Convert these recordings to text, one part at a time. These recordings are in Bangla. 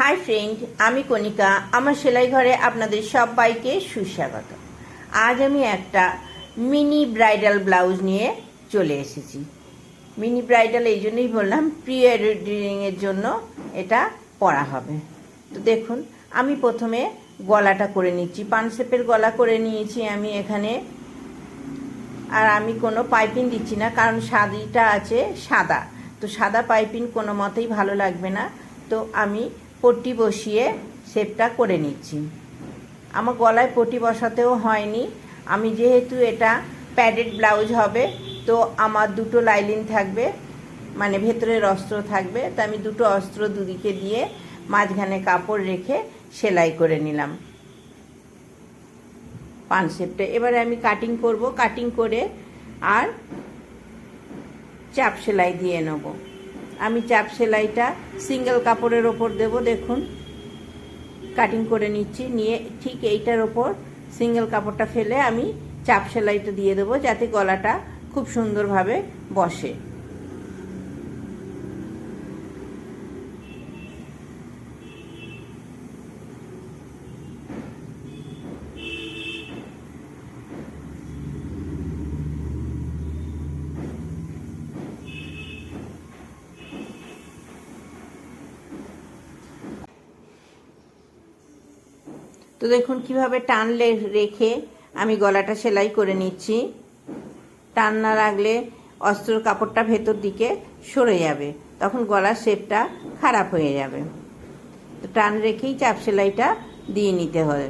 হাই ফ্রেন্ড, আমি কণিকা। আমার সেলাই ঘরে আপনাদের সবাইকে সুস্বাগত। আজ আমি একটা মিনি ব্রাইডাল ব্লাউজ নিয়ে চলে এসেছি। মিনি ব্রাইডাল এই জন্যই বললাম, প্রি ওয়েডিংয়ের জন্য এটা পরা হবে। তো দেখুন, আমি প্রথমে গলাটা করে নিচ্ছি। পানসেপের গলা করে নিয়েছি আমি এখানে। আর আমি কোনো পাইপিং দিচ্ছি না, কারণ শাড়িটা আছে সাদা, তো সাদা পাইপিং কোনো মতেই ভালো লাগবে না। তো আমি পট্টি বসিয়ে শেপটা করে নিচ্ছি। আমার গলায় পট্টি বসাতেও হয়নি। আমি যেহেতু এটা প্যাডেড ব্লাউজ হবে, তো আমার দুটো লাইলিন থাকবে, মানে ভেতরের অস্ত্র থাকবে। তো আমি দুটো অস্ত্র দুদিকে দিয়ে মাঝখানে কাপড় রেখে সেলাই করে নিলাম পানসেপটা। এবারে আমি কাটিং করব। কাটিং করে আর চাপ সেলাই দিয়ে নেব। আমি চাপ সেলাইটা সিঙ্গেল কাপড়ের ওপর দেব। দেখুন, কাটিং করে নিচ্ছি, নিয়ে ঠিক এইটার ওপর সিঙ্গেল কাপড়টা ফেলে আমি চাপ সেলাইটা দিয়ে দেবো, যাতে গলাটা খুব সুন্দরভাবে বসে। তো দেখুন কিভাবে টান রেখে আমি গলাটা সেলাই করে নিচ্ছি। টান না রাখলে অস্ত্রের কাপড়টা ভেতর দিকে সরে যাবে, তখন গলার শেপটা খারাপ হয়ে যাবে। তো টান রেখেই চাপ সেলাইটা দিয়ে নিতে হবে।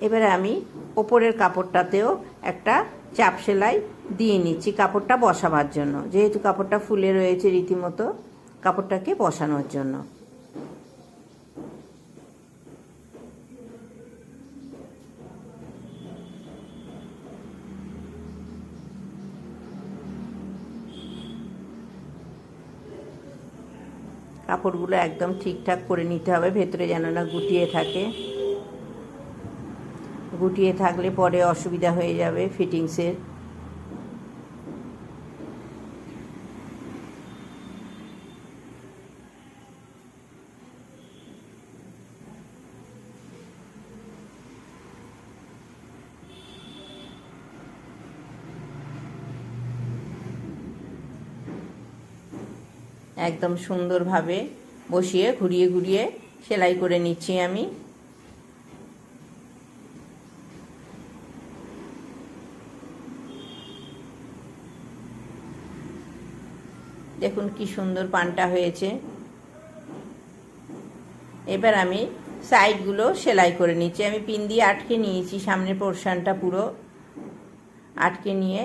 এবারে আমি ওপরের কাপড়টাতেও একটা চাপ সেলাই দিয়ে নিচ্ছি, কাপড়টা বসাবার জন্য। যেহেতু কাপড়টা ফুলে রয়েছে রীতিমতো, কাপড়টাকে বসানোর জন্য। কাপড়গুলো একদম ঠিকঠাক করে নিতে হবে, ভেতরে যেন না গুটিয়ে থাকে। গুটিয়ে থাকলে পরে অসুবিধা হয়ে যাবে ফিটিংসের। একদম সুন্দরভাবে বসিয়ে ঘুরিয়ে ঘুরিয়ে সেলাই করে নিচ্ছি আমি। দেখুন কি সুন্দর পানটা হয়েছে। এবার আমি সাইডগুলো সেলাই করে নিচ্ছি। আমি পিন দিয়ে আটকে নিয়েছি, সামনের পোর্শনটা পুরো আটকে নিয়ে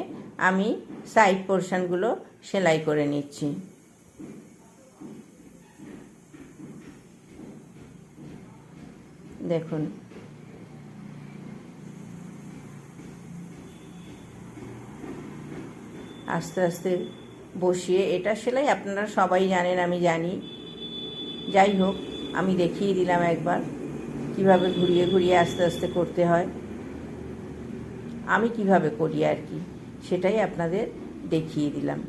আমি সাইড পোর্শনগুলো সেলাই করে নিচ্ছি। দেখুন, আস্তে আস্তে বসিয়ে, এটা সেলাই আপনারা সবাই জানেন, আমি জানি। যাই হোক, আমি দেখিয়ে দিলাম একবার কিভাবে ঘুরিয়ে ঘুরিয়ে আস্তে আস্তে করতে হয়। আমি কিভাবে করি আর কি, সেটাই আপনাদের দেখিয়ে দিলাম।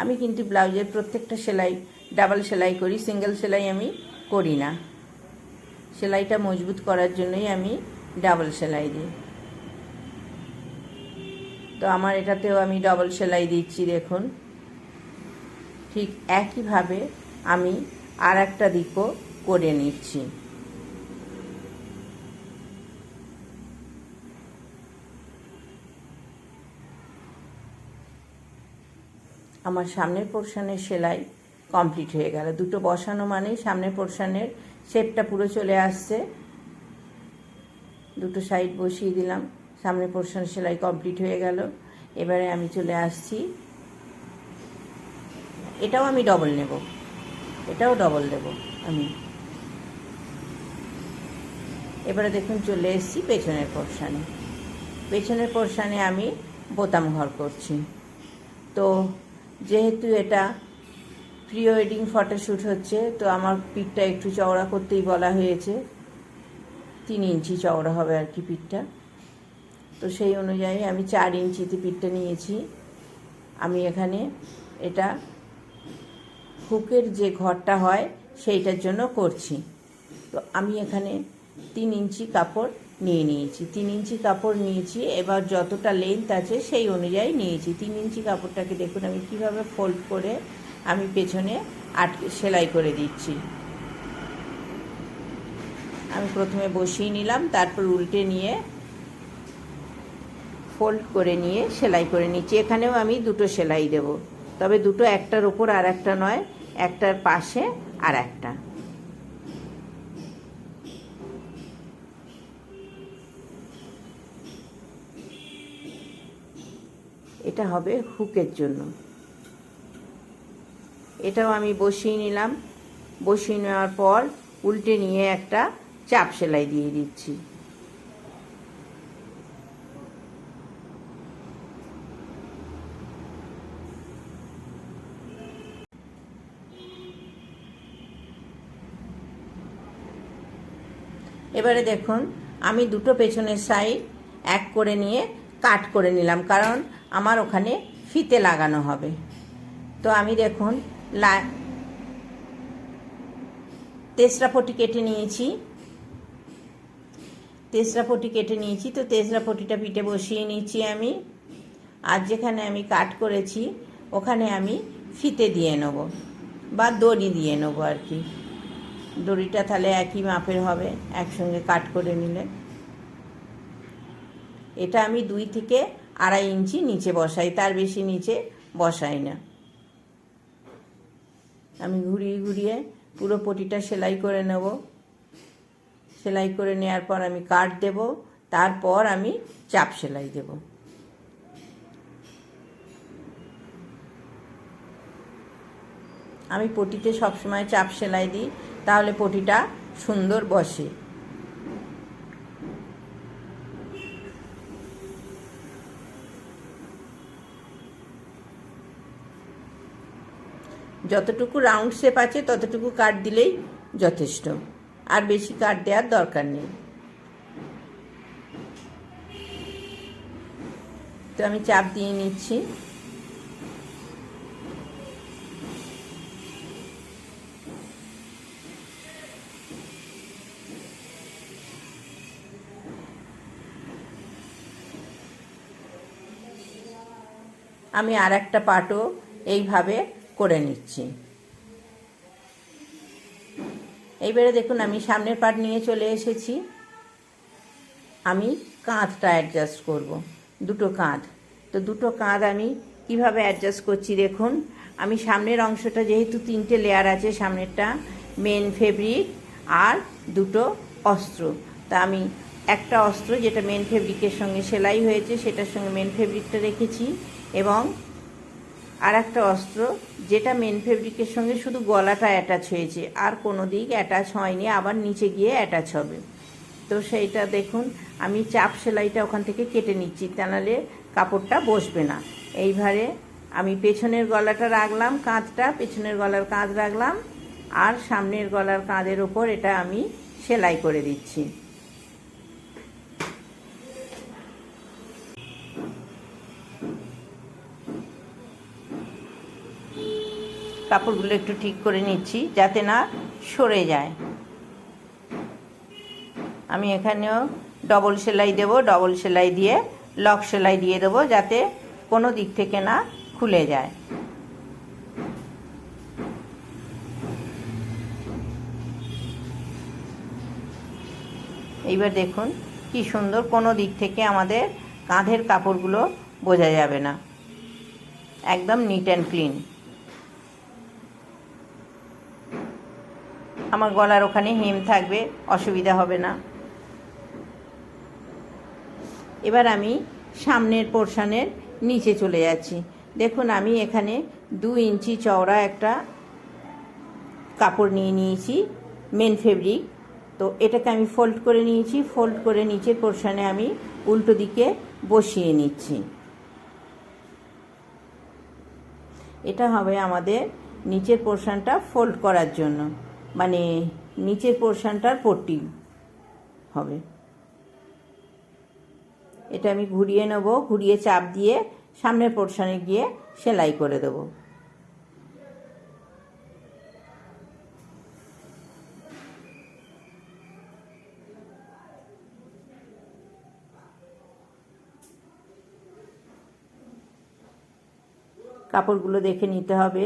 আমি কিন্তু ব্লাউজের প্রত্যেকটা সেলাই ডাবল সেলাই করি, সিঙ্গেল সেলাই আমি করি না। সেলাইটা মজবুত করার জন্যই আমি ডাবল সেলাই দিই। তো আমার এটাতেও আমি ডাবল সেলাই দিচ্ছি। দেখুন, ঠিক একইভাবে আমি আর একটা দিকও করে নিচ্ছি। আমার সামনের পোর্শনের সেলাই কমপ্লিট হয়ে গেল। দুটো বসানো মানেই সামনের পোর্শনের শেপটা পুরো চলে আসছে। দুটো সাইড বসিয়ে দিলাম, সামনের পোর্শন সেলাই কমপ্লিট হয়ে গেল। এবারে আমি চলে আসছি, এটাও আমি ডবল নেব, এটাও ডবল দেব আমি। এবারে দেখুন চলে এসেছি পেছনের পোর্শনে। পেছনের পোর্শনে আমি বোতাম ঘর করছি। তো যেহেতু এটা প্রি ওয়েডিং ফটোশ্যুট হচ্ছে, তো আমার পিঠটা একটু চওড়া করতেই বলা হয়েছে। 3 ইঞ্চি চওড়া হবে আর কি পিঠটা। তো সেই অনুযায়ী আমি 4 ইঞ্চিতে পিঠটা নিয়েছি। আমি এখানে এটা হুকের যে ঘরটা হয় সেইটার জন্য করছি। তো আমি এখানে 3 ইঞ্চি কাপড় নিয়েছি। 3 ইঞ্চি কাপড় নিয়েছি, এবার যতটা লেন্থ আছে সেই অনুযায়ী নিয়েছি। 3 ইঞ্চি কাপড়টাকে দেখুন আমি কিভাবে ফোল্ড করে আমি পেছনে আটকে সেলাই করে দিচ্ছি। আমি প্রথমে বসিয়ে নিলাম, তারপর উল্টে নিয়ে ফোল্ড করে নিয়ে সেলাই করে নিচ্ছি। এখানেও আমি দুটো সেলাই দেব, তবে দুটো, একটার ওপর আর একটা নয়, একটার পাশে আর একটা। এটা হবে হুকের জন্য। এটাও আমি বসিয়ে নিলাম। বসিয়ে নেওয়ার পর উল্টে নিয়ে একটা চাপ সেলাই দিয়ে দিচ্ছি। এবারে দেখুন আমি দুটো পেছনের সাইড এক করে নিয়ে কাট করে নিলাম, কারণ আমার ওখানে ফিতে লাগানো হবে। তো আমি দেখুন তেসরা পটি কেটে নিয়েছি। তো তেসরা পটিটা পিঠে বসিয়ে নিচ্ছি আমি। আর যেখানে আমি কাট করেছি ওখানে আমি ফিতে দিয়ে নেব বা দড়ি দিয়ে নেব আর কি। দড়িটা তাহলে একই মাপের হবে একসঙ্গে কাট করে নিলে। এটা আমি 2 থেকে 2.5 ইঞ্চি নিচে বসাই, তার বেশি নিচে বসাই না। আমি ঘুরিয়ে ঘুরিয়ে পুরো পটিটা সেলাই করে নেব। সেলাই করে নেওয়ার পর আমি কাট দেব, তারপর আমি চাপ সেলাই দেব। আমি পটিতে সবসময় চাপ সেলাই দিই, তাহলে পটিটা সুন্দর বসে। যতটুকু রাউন্ড শেপ আছে ততটুকু কাট দিলেই যথেষ্ট, আর বেশি কাট দেওয়ার দরকার নেই। তো আমি চাপ দিয়ে নিচ্ছি। আমি আর একটা পার্টও এইভাবে করে নিচ্ছি। এইবারে দেখুন আমি সামনের পার্ট নিয়ে চলে এসেছি। আমি কাঁধটা অ্যাডজাস্ট করব, দুটো কাঁধ। তো দুটো কাঁধ আমি কিভাবে অ্যাডজাস্ট করছি দেখুন। আমি সামনের অংশটা যেহেতু 3টে লেয়ার আছে, সামনেরটা মেন ফেব্রিক আর দুটো অস্ত্র, তা আমি একটা অস্ত্র যেটা মেন ফেব্রিকের সঙ্গে সেলাই হয়েছে সেটার সঙ্গে মেন ফেব্রিকটা রেখেছি, এবং আর একটা অস্ত্র যেটা মেন ফেব্রিকের সঙ্গে শুধু গলাটা অ্যাটাচ হয়েছে, আর কোনো দিক অ্যাটাচ হয়নি, আবার নিচে গিয়ে অ্যাটাচ হবে। তো সেইটা দেখুন আমি চাপ সেলাইটা ওখান থেকে কেটে নিচ্ছি, তা নাহলে কাপড়টা বসবে না। এইভাবে আমি পেছনের গলাটা রাখলাম, কাঁধটা পেছনের গলার কাঁধ রাখলাম, আর সামনের গলার কাঁধের ওপর এটা আমি সেলাই করে দিচ্ছি। কাপড়গুলো একটু ঠিক করে নিচ্ছি যাতে না সরে যায়। আমি এখানেও ডবল সেলাই দেব, ডবল সেলাই দিয়ে লক সেলাই দিয়ে দেবো যাতে কোনো দিক থেকে না খুলে যায়। এইবার দেখুন কি সুন্দর, কোনো দিক থেকে আমাদের কাঁধের কাপড়গুলো বোঝা যাবে না, একদম নিট অ্যান্ড ক্লিন। আমার গলার ওখানে হেম থাকবে, অসুবিধা হবে না। এবার আমি সামনের পোর্শনের নিচে চলে যাচ্ছি। দেখুন আমি এখানে 2 ইঞ্চি চওড়া একটা কাপড় নিয়ে নিয়েছি, মেন ফেব্রিক। তো এটাকে আমি ফোল্ড করে নিয়েছি। ফোল্ড করে নিচের পোর্শনে আমি উল্টো দিকে বসিয়ে নিচ্ছি। এটা হবে আমাদের নিচের পোর্শনটা ফোল্ড করার জন্য, মানে নিচের পোর্শনটার পট্টি হবে। এটা আমি ঘুরিয়ে নেব, ঘুরিয়ে চাপ দিয়ে সামনের পোর্শনে গিয়ে সেলাই করে দেব। কাপড়গুলো দেখে নিতে হবে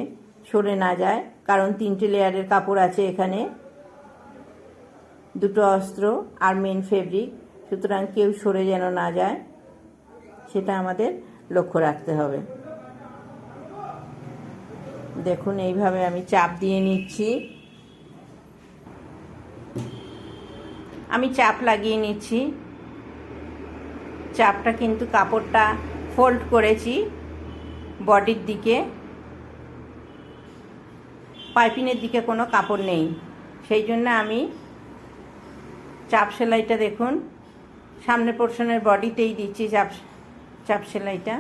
সরে না যায়, কারণ 3টে লেয়ারের কাপড় আছে এখানে, 2টো অস্ত্র আর মেন ফেব্রিক, সুতরাং কেউ সরে যেন না যায় সেটা আমাদের লক্ষ্য রাখতে হবে। দেখুন এইভাবে আমি চাপ দিয়ে নিচ্ছি। আমি চাপ লাগিয়ে নিচ্ছি। চাপটা কিন্তু কাপড়টা ফোল্ড করেছি বডির দিকে, পাইপিংয়ের দিকে কোনো কাপড় নেই, সেই জন্য আমি চাপ সেলাইটা দেখুন সামনের পোর্শনের বডিতেই দিচ্ছি চাপ সেলাইটা।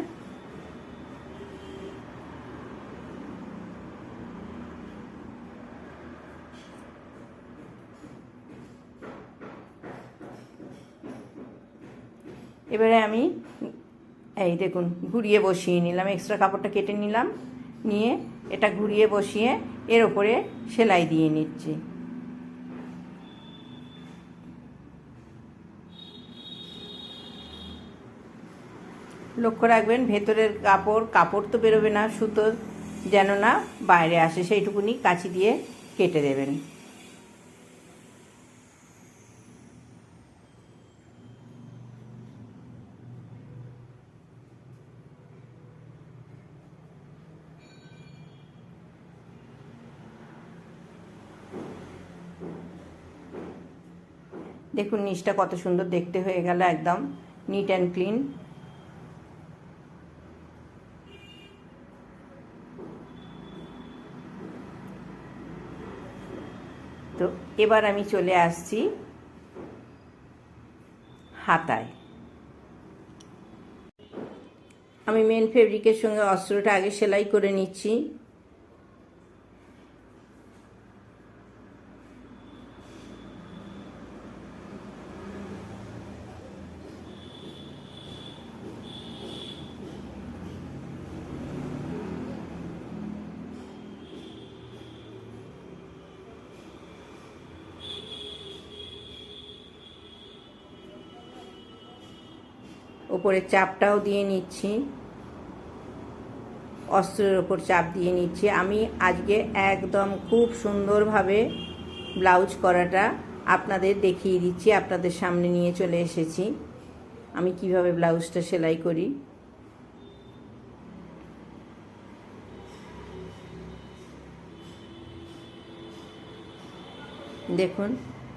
এবারে আমি এই দেখুন ঘুরিয়ে বসিয়ে নিলাম, এক্সট্রা কাপড়টা কেটে নিলাম, নিয়ে এটা ঘুরিয়ে বসিয়ে এর ওপরে সেলাই দিয়ে নিচ্ছি। লক্ষ্য রাখবেন ভেতরের কাপড় তো বেরোবে না, সুতো যেন না বাইরে আসে, সেইটুকুনি কাঁচি দিয়ে কেটে দেবেন। দেখুন নিচটা কত সুন্দর দেখতে হয়ে গেল, একদম নিট অ্যান্ড ক্লিন। তো এবার আমি চলে আসছি হাতায়। আমি মেন ফেব্রিকের সঙ্গে অস্ত্রটা আগে সেলাই করে নিচ্ছি। ওপরে চাপটাও দিয়ে নিচ্ছি, অস্ত্রের ওপর চাপ দিয়ে নিচ্ছি। আমি আজকে একদম খুব সুন্দরভাবে ব্লাউজ করাটা আপনাদের দেখিয়ে দিচ্ছি, আপনাদের সামনে নিয়ে চলে এসেছি আমি কিভাবে ব্লাউজটা সেলাই করি। দেখুন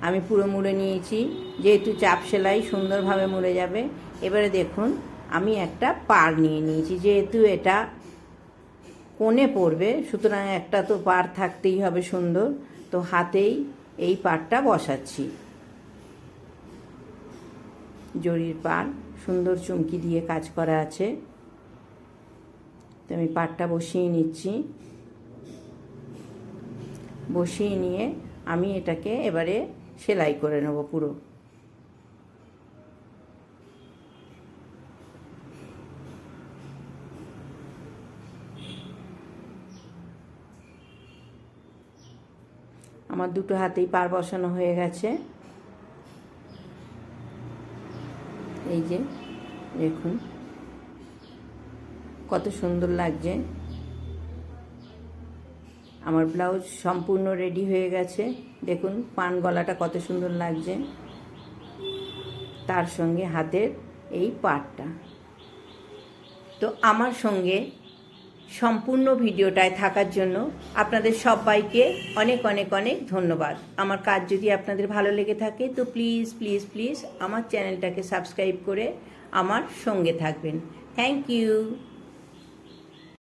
আমি পুরো মুড়ে নিয়েছি, যেহেতু চাপ সেলাই সুন্দরভাবে মুড়ে যাবে। এবারে দেখুন আমি একটা পাড় নিয়ে নিয়েছি, যেহেতু এটা কোণে পড়বে সুতরাং একটা তো পাড় থাকতেই হবে সুন্দর, তো হাতেই এই পাড়টা বসাচ্ছি। জরির পাড়, সুন্দর চুমকি দিয়ে কাজ করা আছে, তো আমি পাড়টা বসিয়ে নিচ্ছি। বসিয়ে নিয়ে আমি এটাকে এবারে সেলাই করে নেব পুরো। আমার 2টো হাতেই পাড় বসানো হয়ে গেছে। এই যে দেখুন কত সুন্দর লাগছে। আমার ব্লাউজ সম্পূর্ণ রেডি হয়ে গেছে। দেখুন পান গলাটা কত সুন্দর লাগছে, তার সঙ্গে হাতের এই পাড়টা। তো আমার সঙ্গে সম্পূর্ণ ভিডিওটায় থাকার জন্য আপনাদের সবাইকে অনেক অনেক অনেক ধন্যবাদ। আমার কাজ যদি আপনাদের ভালো লেগে থাকে তো প্লিজ প্লিজ প্লিজ আমার চ্যানেলটাকে সাবস্ক্রাইব করে আমার সঙ্গে থাকবেন। Thank you.